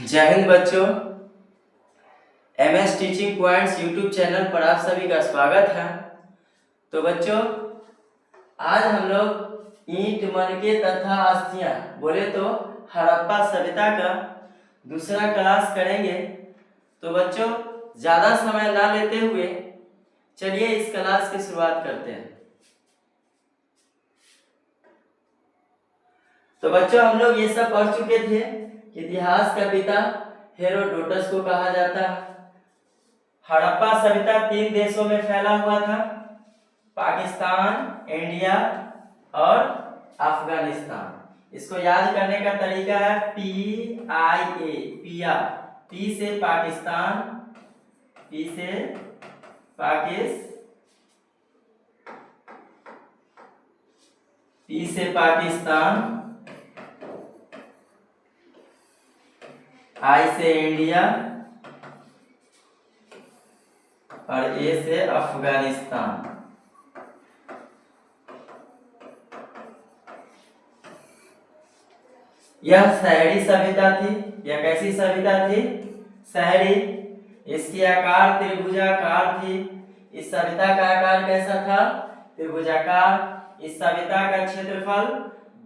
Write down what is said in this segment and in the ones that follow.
जय हिंद बच्चों। MS teaching points YouTube channel पर आप सभी का स्वागत है। तो बच्चों, आज हम लोग ईंट, मटके तथा अस्थियां बोले तो हड़प्पा सभ्यता का दूसरा क्लास करेंगे। तो बच्चों, ज़्यादा समय ना लेते हुए चलिए इस क्लास की शुरुआत करते हैं। तो बच्चों, हम लोग ये सब पढ़ चुके थे कि इतिहास का पिता हेरोडोटस को कहा जाता है। हड़प्पा सभ्यता 3 देशों में फैला हुआ था, पाकिस्तान, इंडिया और अफगानिस्तान। इसको याद करने का तरीका है PIA, पिया। P से पाकिस्तान, P से पाकिस्तान, I से इंडिया और A से अफगानिस्तान। यह शहरी सभ्यता थी। यह कैसी सभ्यता थी? शहरी। इसकी आकार त्रिभुजाकार थी। इस सभ्यता का आकार कैसा था? त्रिभुजाकार। इस सभ्यता का क्षेत्रफल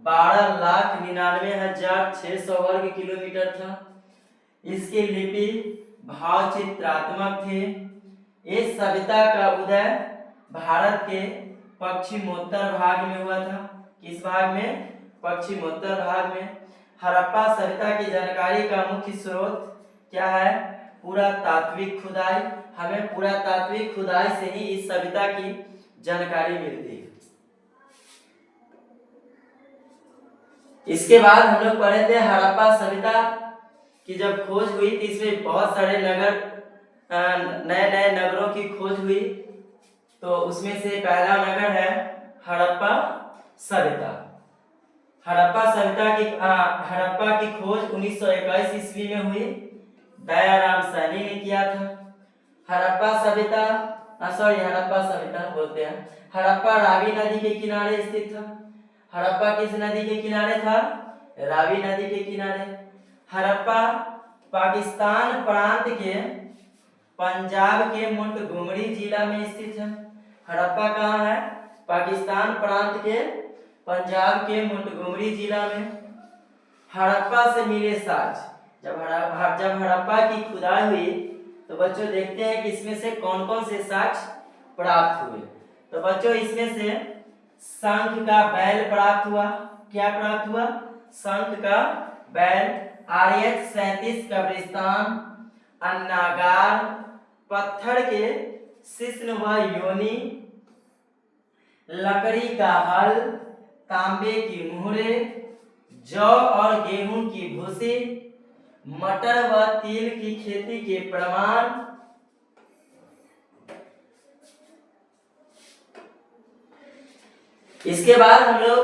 12,99,600 वर्ग किलोमीटर था। इसकी लिपि भाव चित्रात्मक थी। इस सभ्यता का उदय भारत के पश्चिमोत्तर भाग में हुआ था। किस भाग में? पश्चिमोत्तर भाग में। हड़प्पा सभ्यता की जानकारी का मुख्य स्रोत क्या है? पुरातात्विक खुदाई। हमें पुरातात्विक खुदाई से ही इस सभ्यता की जानकारी मिलती है। इसके बाद हम लोग पढ़े थे हड़प्पा सभ्यता की जब खोज हुई थी, इसमें बहुत सारे नगर, नए नए नगरों की खोज हुई। तो उसमें से पहला नगर है हड़प्पा सभ्यता। हड़प्पा की खोज 1921 ईस्वी में हुई। दयाराम सैनी ने किया था। हड़प्पा सभ्यता बोलते हैं। हड़प्पा रावी नदी के किनारे स्थित था। हड़प्पा किस नदी के किनारे था? रावी नदी के किनारे। हड़प्पा पाकिस्तान प्रांत के पंजाब के मोंटगोमरी जिला में स्थित है। हड़प्पा कहाँ है? पाकिस्तान प्रांत के पंजाब के मोंटगोमरी जिला में। हड़प्पा से मिले साक्ष्य। जब हड़प्पा की खुदाई हुई तो बच्चों देखते हैं कि इसमें से कौन कौन से साक्ष्य प्राप्त हुए। तो बच्चों, इसमें से शंख का बैल प्राप्त हुआ। क्या प्राप्त हुआ? शंख का बैल। RH 37 कब्रिस्तान, अन्नागार, पत्थर के शिश्न व योनि, लकड़ी का हल, तांबे की मुहरे, जौ और गेहूं की भूसी, मटर व तिल की खेती के प्रमाण, इसके बाद हम लोग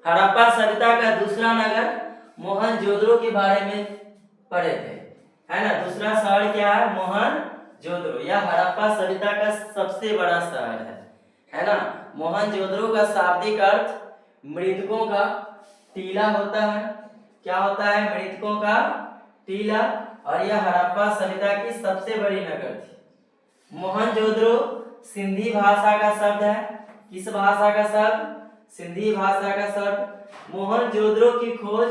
हड़प्पा सभ्यता का दूसरा नगर मोहनजोदड़ो के बारे में पढ़े थे, है ना। दूसरा शहर क्या है? मोहनजोदड़ो। यह हड़प्पा सभ्यता का सबसे बड़ा शहर है ना। मोहनजोदड़ो का शाब्दिक अर्थ मृतकों का टीला होता है। क्या होता है? मृतकों का टीला। और यह हड़प्पा सभ्यता की सबसे बड़ी नगर थी। मोहनजोदड़ो सिंधी भाषा का शब्द है। किस भाषा का शब्द? सिंधी भाषा का शब्द। मोहनजोदड़ो की खोज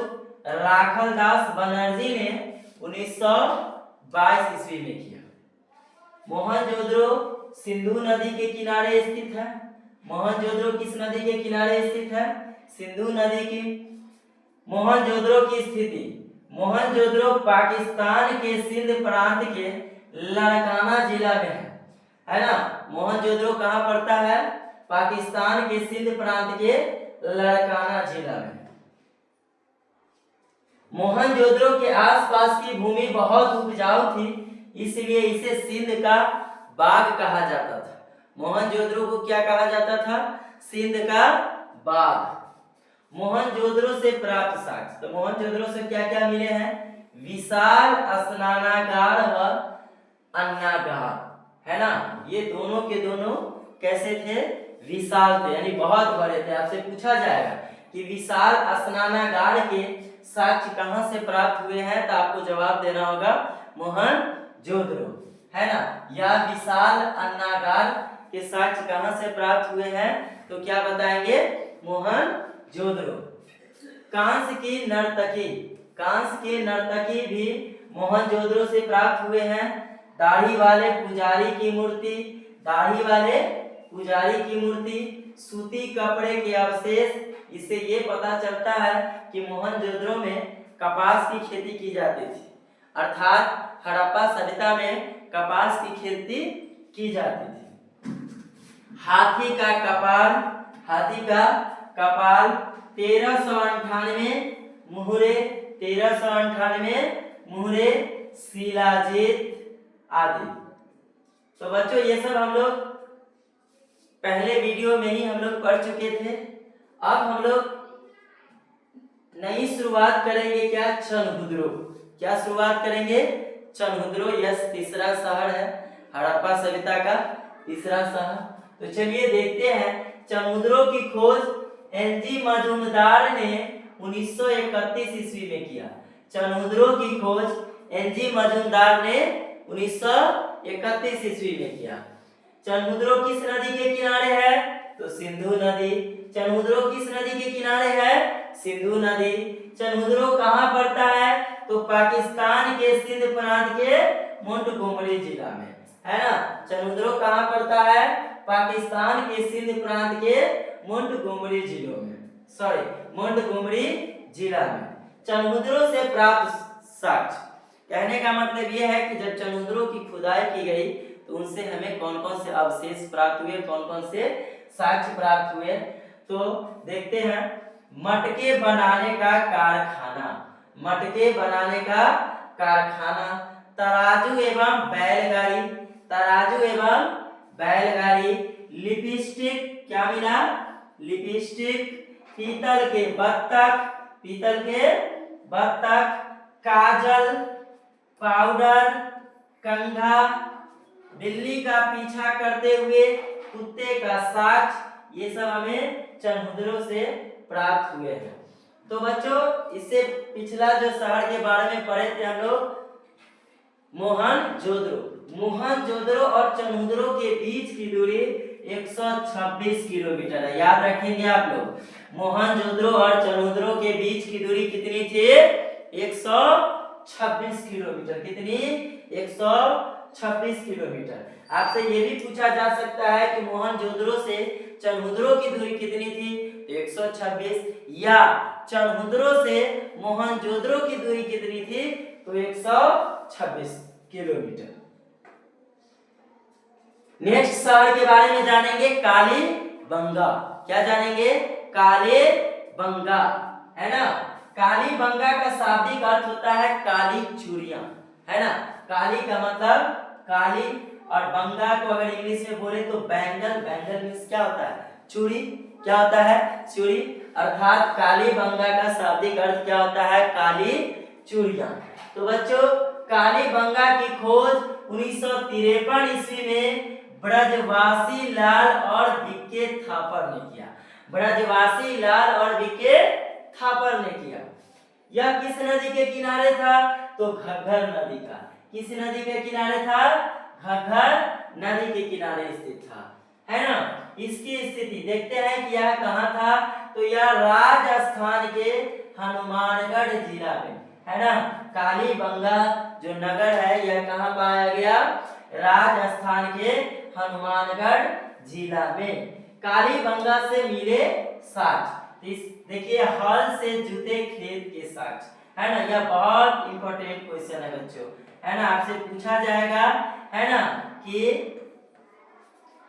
राखलदास बनर्जी ने 1922 ईस्वी में किया। मोहनजोदड़ो सिंधु नदी के किनारे स्थित है। मोहनजोदड़ो किस नदी के किनारे स्थित है? सिंधु नदी की। मोहनजोदड़ो की स्थिति। मोहनजोदड़ो पाकिस्तान के सिंध प्रांत के लाड़काना जिला में है ना। मोहनजोदड़ो कहाँ पड़ता है? पाकिस्तान के सिंध प्रांत के लाड़काना जिला में। मोहनजोदड़ो के आसपास की भूमि बहुत उपजाऊ थी, इसलिए इसे सिंध का बाग कहा जाता था। मोहनजोदड़ो को क्या कहा जाता था? सिंध का बाग। मोहनजोदड़ो से प्राप्त साक्ष्य। तो मोहनजोदड़ो से क्या क्या मिले हैं? विशाल स्नानागार व अन्नागार, है ना। ये दोनों के दोनों कैसे थे? विशाल थे, यानी बहुत बड़े थे। आपसे पूछा जाएगा कि विशाल स्नानागार के साक्ष्य कहाँ से प्राप्त हुए हैं, तो आपको जवाब देना होगा मोहनजोदड़ो, है ना। या विशाल अन्नागार के साक्ष्य कहाँ से प्राप्त हुए हैं, तो क्या बताएंगे, मोहनजोदड़ो। कांस की नर्तकी भी मोहनजोदड़ो से प्राप्त हुए हैं। दाढ़ी वाले पुजारी की मूर्ति, सूती कपड़े के अवशेष, इससे ये पता चलता है कि मोहनजोदड़ो में कपास की खेती की जाती थी, अर्थात हड़प्पा सभ्यता में कपास की खेती की जाती थी। हाथी का कपाल 1398 मुहरे शिलाजीत आदि। तो बच्चों ये सब हम लोग पहले वीडियो में ही हम लोग पढ़ चुके थे। अब हम लोग नई शुरुआत करेंगे, क्या शुरुआत करेंगे, चनहुद्रो। यह तीसरा शहर है, हड़प्पा सभ्यता का तीसरा शहर। तो चलिए देखते हैं। चनहुद्रो की खोज एनजी मजूमदार ने 1931 ईस्वी में किया। चनहुद्रो की खोज एनजी मजूमदार ने 1931 ईस्वी में किया। चनहुद्रो किस नदी के किनारे है, तो सिंधु नदी। चनहुद्रो किस नदी के किनारे है, सिंधु नदी। चनहुद्रो कहाँ पड़ता है, तो पाकिस्तान के सिंध प्रांत के मोंटगोमरी जिला में, है ना। चनहुद्रो कहाँ पड़ता है, पाकिस्तान के सिंध प्रांत के मोंटगोमरी जिला में। चनहुद्रो से प्राप्त साक्ष्य, कहने का मतलब यह है कि जब चनहुद्रो की खुदाई की गई तो उनसे हमें कौन कौन से अवशेष प्राप्त हुए, कौन कौन से साक्ष्य प्राप्त हुए। तो देखते हैं। मटके बनाने का कारखाना, तराजू एवं बैलगाड़ी, लिपस्टिक, क्या मिला, लिपस्टिक, पीतल के बत्तख, काजल, पाउडर, कंघा, बिल्ली का पीछा करते हुए कुत्ते का साक्ष्य, ये सब हमें चनहुद्रो से प्राप्त हुए हैं। तो बच्चों इससे पिछला जो शहर के बारे में पढ़े थे हम लोग, मोहनजोदड़ो और चनहुद्रो के बीच की दूरी 126 किलोमीटर है। याद रखेंगे आप लोग, मोहनजोदड़ो और चनहुद्रो के बीच की दूरी कितनी थी, 126 किलोमीटर। कितनी, 126 किलोमीटर। आपसे ये भी पूछा जा सकता है कि मोहनजोदड़ो से चनहुद्रो की दूरी कितनी थी, 126, या चनहुद्रो से मोहनजोदड़ो की दूरी कितनी थी, तो 126 किलोमीटर। नेक्स्ट शहर के बारे में जानेंगे, कालीबंगा। क्या जानेंगे, कालीबंगा, है ना। कालीबंगा का शाब्दिक अर्थ होता है काली चूड़ियां, है ना। काली का मतलब काली, और बंगा को अगर इंग्लिश में बोले तो बैंगल मीन्स क्या होता है, चूड़ी। क्या होता है, चूड़ी। अर्थात कालीबंगा का शाब्दिक अर्थ क्या होता है, काली चूड़ियां। तो बच्चों कालीबंगा की खोज 1953 ईस्वी में ब्रजवासी लाल और बीके थापर ने किया। यह किस नदी के किनारे था, तो घग्गर नदी का। किस नदी के किनारे था, घग्गर नदी के किनारे स्थित था, है ना। इसकी स्थिति देखते हैं कि यह कहाँ था, तो यह राजस्थान के हनुमानगढ़ जिला में, है ना। कालीबंगा जो नगर है यह कहाँ पाया गया, राजस्थान के हनुमानगढ़ जिला में। कालीबंगा से मिले साक्ष्य, देखिए हल से जुते खेत के साक्ष्य, है ना। यह बहुत इंपॉर्टेंट क्वेश्चन है बच्चों, है ना। आपसे पूछा जाएगा, है ना, कि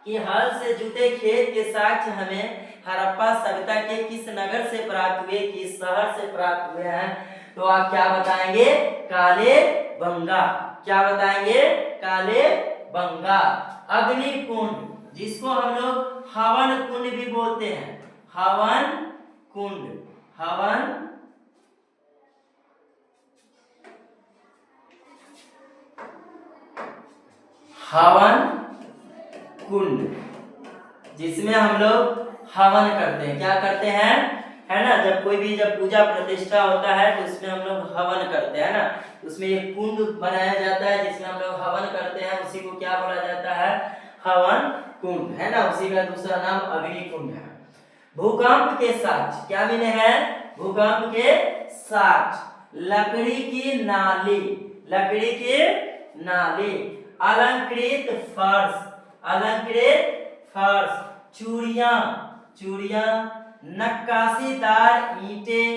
हल से जुते खेत के साक्ष्य हमें हड़प्पा सभ्यता के किस नगर से प्राप्त हुए, किस शहर से प्राप्त हुए हैं, तो आप क्या बताएंगे, कालीबंगा। क्या बताएंगे, कालीबंगा। अग्निकुंड, जिसको हम लोग हवन कुंड भी बोलते हैं, हवन कुंड, जिसमें हम लोग हवन करते हैं। क्या करते हैं, है ना। जब पूजा प्रतिष्ठा होता है तो उसमें हम लोग हवन करते हैं ना, उसमें एक कुंड बनाया जाता है जिसमें हम लोग हवन करते हैं, उसी को क्या बोला जाता है, हवन कुंड, है ना। उसी का दूसरा नाम अग्नि कुंड है। भूकंप के साक्ष्य क्या मिले हैं, भूकंप के साक्ष्य लकड़ी की नाली, लकड़ी की नाली, अलंकृत फर्श, अलंकृत फर्श, चूड़ियां, चूड़ियां, नक्काशीदार ईंटें,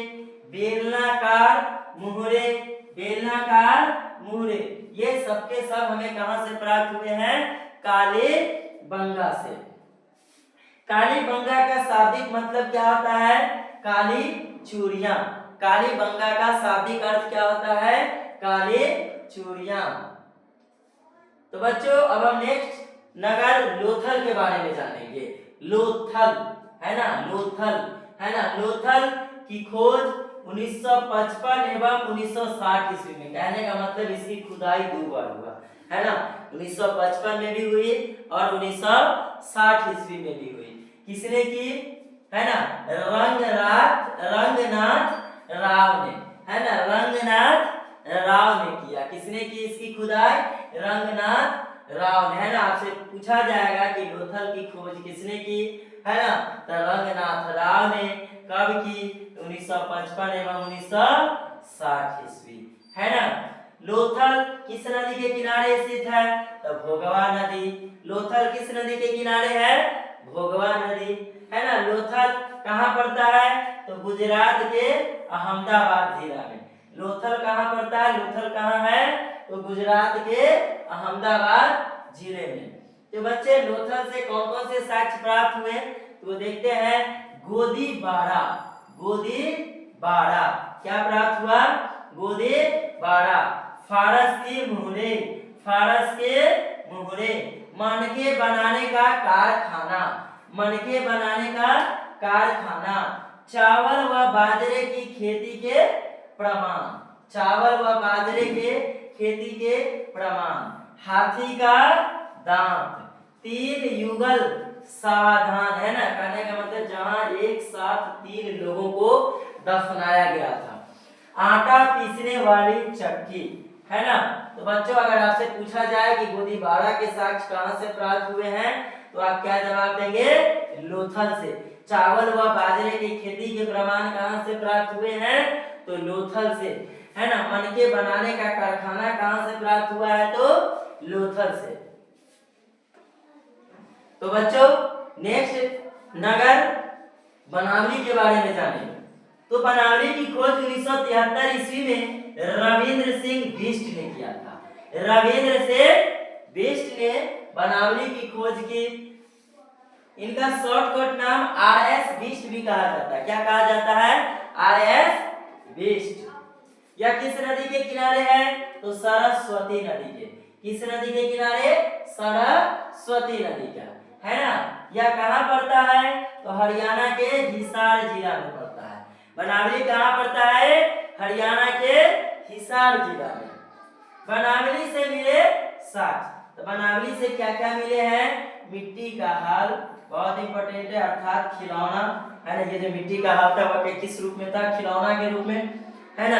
बेलनाकार मुहरे, बेलनाकार मुहरे, ये सबके सब हमें कहां से प्राप्त हुए हैं, काले बंगा से। काली बंगा का शाब्दिक मतलब क्या होता है, काली चूड़ियां। काली बंगा का शाब्दिक अर्थ क्या होता है, काली चूड़ियां। तो बच्चों अब हम नेक्स्ट नगर लोथल के बारे में जानेंगे। लोथल, है ना, लोथल, है ना। लोथल की खोज 1955 एवं 1960 ईस्वी में, कहने का मतलब इसकी खुदाई 2 बार हुआ, है ना। 1955 में भी हुई और 1960 ईस्वी में भी हुई। किसने की, है ना, रंगनाथ राव ने, है ना, रंगनाथ राव ने किया। किसने की इसकी खुदाई, रंगनाथ राव ने, है ना। आपसे पूछा जाएगा कि लोथल की खोज किसने की, है ना, तो रंगनाथ राव ने। कब की, 1955 एवं 1960 ईस्वी, है ना। लोथल किस नदी के किनारे स्थित है, तो भोगवा नदी। लोथल किस नदी के किनारे है, भोगवा नदी, है ना। लोथल कहाँ पड़ता है, तो गुजरात के अहमदाबाद जिला में। लोथल कहाँ पड़ता है, लोथल कहाँ है, तो गुजरात के अहमदाबाद जिले में। तो बच्चे लोथल से कौन कौन से साक्ष्य प्राप्त हुए, तो देखते हैं। गोदीबाड़ा, गोदीबाड़ा क्या प्राप्त हुआ, गोदीबाड़ा। फारस के मुहरे, फारस के मुहरे। मनके बनाने का कारखाना, मनके बनाने का कारखाना। चावल व बाजरे की खेती के प्रमाण, चावल व बाजरे के खेती के प्रमाण। हाथी का दांत, 3 युगल सावधान, है ना। कहने का मतलब जहां एक साथ 3 लोगों को दफनाया गया था। आटा पीसने वाली चक्की, है ना। तो बच्चों अगर आपसे पूछा जाए कि गोदीबाड़ा के साक्ष्य कहां से प्राप्त हुए हैं, तो आप क्या जवाब देंगे, लोथल से। चावल व बाजरे की खेती के प्रमाण कहां से प्राप्त हुए हैं, तो लोथल से, है ना। मनके बनाने का कारखाना कहां से प्राप्त हुआ है, तो लोथल से। तो बच्चों नेक्स्ट नगर बनावली के बारे में जानेंगे। तो बनावली की खोज 1973 ईस्वी में रविंद्र सिंह बिष्ट ने किया था। रविंद्र सिंह बिष्ट ने बनावली की खोज की। इनका शॉर्टकट नाम आर.एस. बिष्ट भी कहा जाता है। क्या कहा जाता है, आर.एस. बिष्ट। यह किस नदी के किनारे है, तो सरस्वती नदी के। किस नदी के किनारे, सरस्वती नदी का, है ना। यह कहाँ पड़ता है, तो हरियाणा के हिसार जिला में पड़ता है। बनावली कहाँ पड़ता है, हरियाणा के हिसार जिला में। बनावली से मिले साक्ष्य, तो बनावली से क्या क्या मिले हैं, मिट्टी का हाल, बहुत इंपॉर्टेंट है, अर्थात खिलौना, है ना। ये जो मिट्टी का हाल था वह किस रूप में था, खिलौना के रूप में, है ना।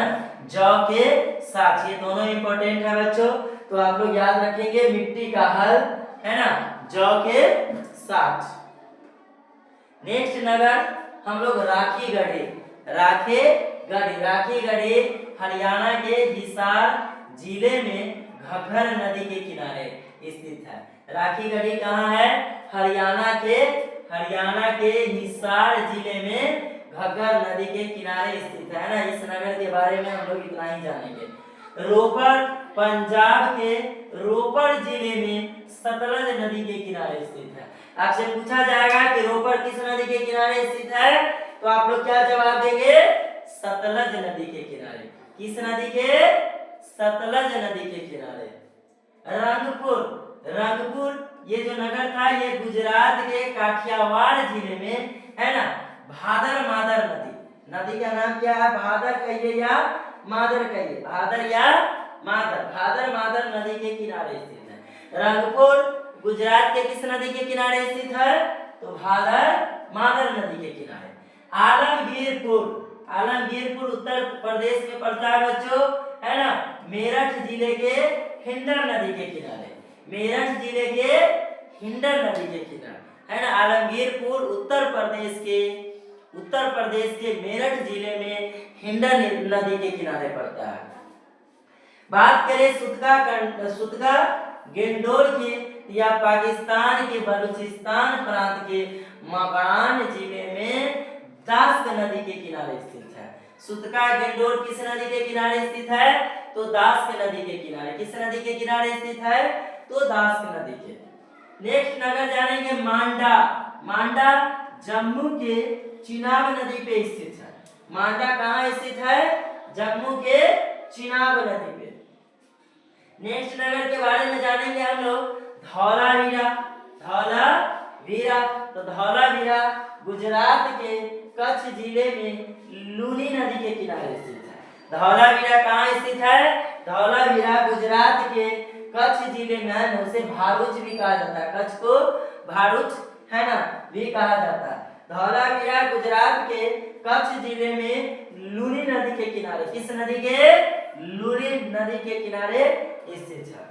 जौ के साक्ष्य, ये दोनों इंपॉर्टेंट है बच्चों, तो आप लोग याद रखेंगे। मिट्टी का हल, है ना, जौ के साक्ष्य। नेक्स्ट नगर हम लोग राखी गढ़ी, राखे गढ़ी, राखी गढ़ी हरियाणा के हिसार जिले में घग्गर नदी के किनारे स्थित है। राखी गढ़ी कहाँ है, हरियाणा के हिसार जिले में घग्गर नदी के किनारे स्थित है ना। इस नगर के बारे में हम लोग इतना ही जानेंगे। रोपड़ पंजाब के रोपड़ जिले में सतलज नदी के किनारे स्थित है। आपसे पूछा जाएगा कि रोपड़ किस नदी के किनारे स्थित है, तो आप लोग क्या जवाब देंगे, सतलज नदी के किनारे। किस नदी के, सतलज नदी के किनारे। रंगपुर, रंगपुर ये जो नगर था ये गुजरात के काठियावाड़ जिले में, है ना। भादर मादर नदी, नदी का नाम क्या है, भादर कहिए या मादर कहिए, भादर या मादर, भादर मादर नदी के किनारे स्थित है। रंगपुर गुजरात के किस नदी के किनारे स्थित है, तो भादर मादर नदी के किनारे। आलमगीरपुर उत्तर प्रदेश में पड़ता है बच्चों, है ना। मेरठ जिले के हिंडन नदी के किनारे, मेरठ जिले के हिंडन नदी के किनारे, है ना। आलमगीरपुर उत्तर प्रदेश के मेरठ जिले में हिंडन नदी के किनारे पड़ता है। बात करें सुतगा गेंडोल की, या पाकिस्तान के बलूचिस्तान प्रांत के मकरान जिले में दाश्त नदी के किनारे स्थित है। सुतगा गेंडोल किस नदी के किनारे स्थित है? तो दाश्त नदी के किनारे। किस नदी के किनारे स्थित है? तो दाश्त नदी के। नेक्स्ट नगर जानेंगे मांडा। मांडा जम्मू के चिनाब नदी पे स्थित है। मांडा कहाँ स्थित है? जम्मू के चिनाब नदी पे। नेक्स्ट नगर के बारे में जानेंगे हम लोग धौलावीरा। धौलावीरा, तो धौलावीरा गुजरात के कच्छ जिले में लूनी नदी के किनारे स्थित है। धौलावीरा कहाँ स्थित है? धौलावीरा गुजरात के कच्छ जिले में, उसे भारूच भी कहा जाता है, कच्छ को भारूच, है ना, भी कहा जाता है। धौलावीरा गुजरात के कच्छ जिले में लूनी नदी के किनारे, किस नदी के? लूनी नदी के किनारे स्थित है।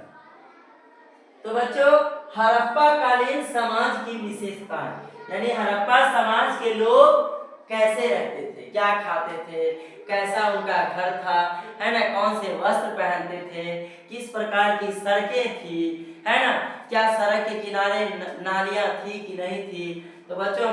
तो बच्चों हड़प्पा कालीन समाज की विशेषताएं, यानी हड़प्पा समाज के लोग कैसे रहते थे, क्या खाते थे, कैसा उनका घर था, है ना, कौन से वस्त्र पहनते थे, किस प्रकार की सड़कें थी, है ना, क्या सड़क के किनारे नालियां थी कि नहीं थी। तो बच्चों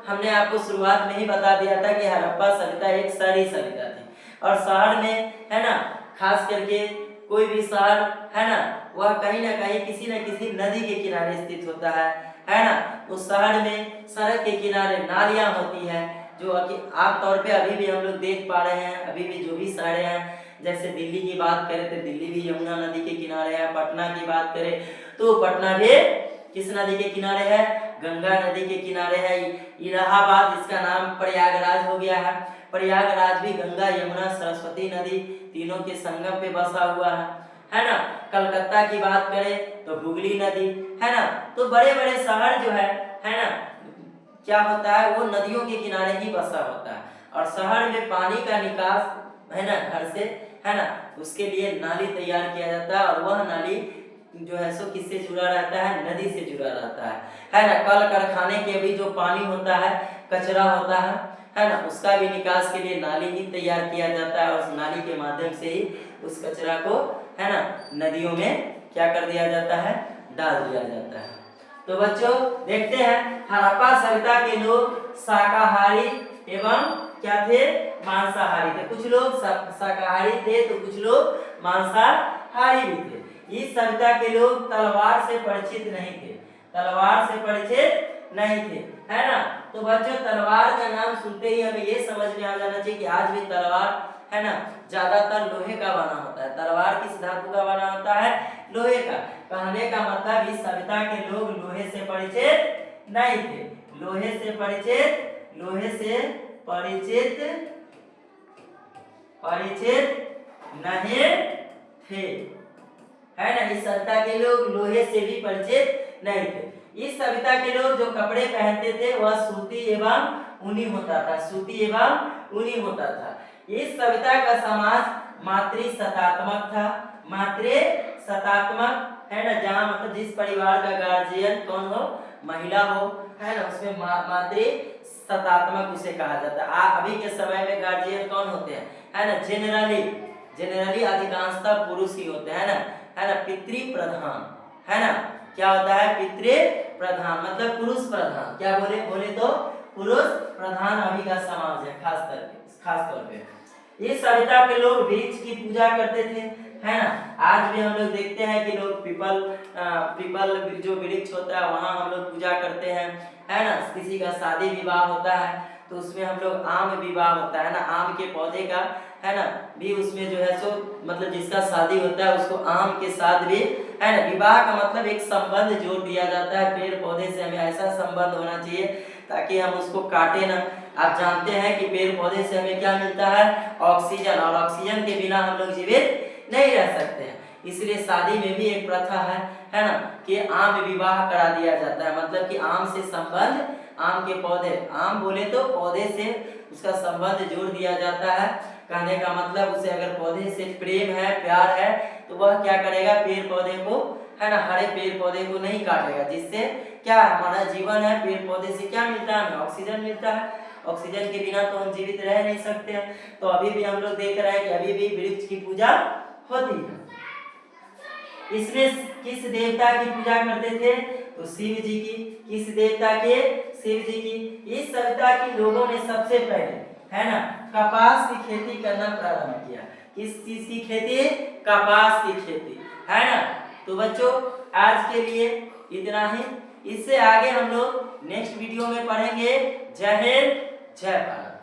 हमने आपको शुरुआत में ही बता दिया था कि हड़प्पा सभ्यता एक शहरी सभ्यता थी, और शहर में, है ना, खास करके कोई भी शहर, है ना, वह कहीं ना कहीं किसी न किसी नदी के किनारे स्थित होता है ना। उस शहर में सड़क के किनारे नालियां होती है, जो आमतौर पे अभी भी हम लोग देख पा रहे हैं। अभी भी जो भी शहरें हैं, जैसे दिल्ली की बात करें तो दिल्ली भी यमुना नदी के किनारे है। पटना की बात करें तो पटना भी किस नदी के किनारे है? गंगा नदी के किनारे है। इलाहाबाद, इसका नाम प्रयागराज हो गया है। प्रयागराज भी गंगा, यमुना, सरस्वती नदी तीनों के संगम पे बसा हुआ है ना। कलकत्ता की बात करें तो हुगली नदी, है ना। तो बड़े बड़े शहर जो है ना, क्या होता है, वो नदियों के किनारे ही बसा होता है। और शहर में पानी का निकास, है ना, घर से, है ना, उसके लिए नाली तैयार किया जाता है, और वह नाली जो है सो किससे जुड़ा रहता है? नदी से जुड़ा रहता है ना। कल कारखाने के भी जो पानी होता है, कचरा होता है ना, उसका भी निकास के लिए नाली ही तैयार किया जाता है, और उस नाली के माध्यम से ही उस कचरा को, है ना, नदियों में क्या कर दिया जाता है? डाल दिया जाता है। तो बच्चों देखते हैं, हड़प्पा सभ्यता के लोग शाकाहारी एवं क्या थे? मांसाहारी थे। कुछ लोग शाकाहारी थे तो कुछ लोग मांसाहारी भी थे। इस सभ्यता के लोग तलवार से परिचित नहीं थे, तलवार से परिचित नहीं थे, है ना। तो बच्चों तलवार का नाम सुनते ही हमें ये समझ में आ जाना चाहिए कि आज भी तलवार, है ना, ज्यादातर लोहे का बना होता है। तलवार किस धातु का बना होता है? लोहे का। कहने का मतलब इस सभ्यता के लोग लोहे से परिचित नहीं थे, लोहे से परिचित नहीं थे, है ना। इस सभ्यता के लोग लोहे से भी परिचित नहीं थे। इस सभ्यता के लोग जो कपड़े पहनते थे वह सूती एवं ऊनी होता था, सूती एवं ऊनी होता था। इस सभ्यता का समाज मातृसत्तात्मक था, मातृसत्तात्मक, है ना, जहाँ मतलब जिस परिवार का गार्जियन कौन हो? महिला हो, है ना, उसमें मातृसत्तात्मक उसे कहा जाता है। अभी के समय में गार्जियन कौन होते हैं? है ना, जनरली अधिकांशतः पुरुष ही होते हैं, है ना, पितृ प्रधान, है ना। क्या होता है? पितृ प्रधान मतलब पुरुष प्रधान। क्या बोले तो पुरुष प्रधान अभी का समाज है, खास तौर पे। इस सभ्यता के लोग वृक्ष की पूजा करते थे, है ना। आज भी हम लोग देखते हैं कि लोग पीपल जो वृक्ष होता है वहाँ हम लोग पूजा करते हैं, है ना। किसी का शादी विवाह होता है तो उसमें हम लोग आम विवाह होता है ना, आम के पौधे का, है ना, भी उसमें जो है सो मतलब जिसका शादी होता है उसको आम के साथ भी, है ना, विवाह का मतलब एक संबंध जोड़ दिया जाता है। पेड़ पौधे से हमें ऐसा संबंध होना चाहिए ताकि हम उसको काटे ना। आप जानते हैं कि पेड़ पौधे से हमें क्या मिलता है? ऑक्सीजन, और ऑक्सीजन के बिना हम लोग जीवित नहीं रह सकते हैं। इसलिए शादी में भी एक प्रथा है ना, कि आम विवाह करा दिया जाता है। मतलब कि आम से संबंध, आम के पौधे, आम बोले तो पौधे से उसका संबंध जोड़ दिया जाता है। कहने का मतलब उसे अगर पौधे से प्रेम है, प्यार है, तो वह क्या करेगा, पेड़ पौधे को, है ना, हरे पेड़ पौधे को नहीं काटेगा। जिससे क्या हमारा जीवन है, पेड़ पौधे से क्या मिलता है, हमें ऑक्सीजन मिलता है। ऑक्सीजन के बिना तो हम जीवित रह नहीं सकते हैं। तो अभी भी हम लोग देख रहे हैं कि अभी भी वृक्ष की पूजा होती है। इसमें किस देवता की पूजा करते थे, तो शिव जी की। किस देवता के, शिव जी की। इस सभ्यता के लोगों ने सबसे पहले, है ना, कपास की खेती करना प्रारंभ किया। किस चीज की खेती, कपास की खेती, है ना। तो बच्चों आज के लिए इतना ही। इससे आगे हम लोग नेक्स्ट वीडियो में पढ़ेंगे। जय हिंद, जय भारत।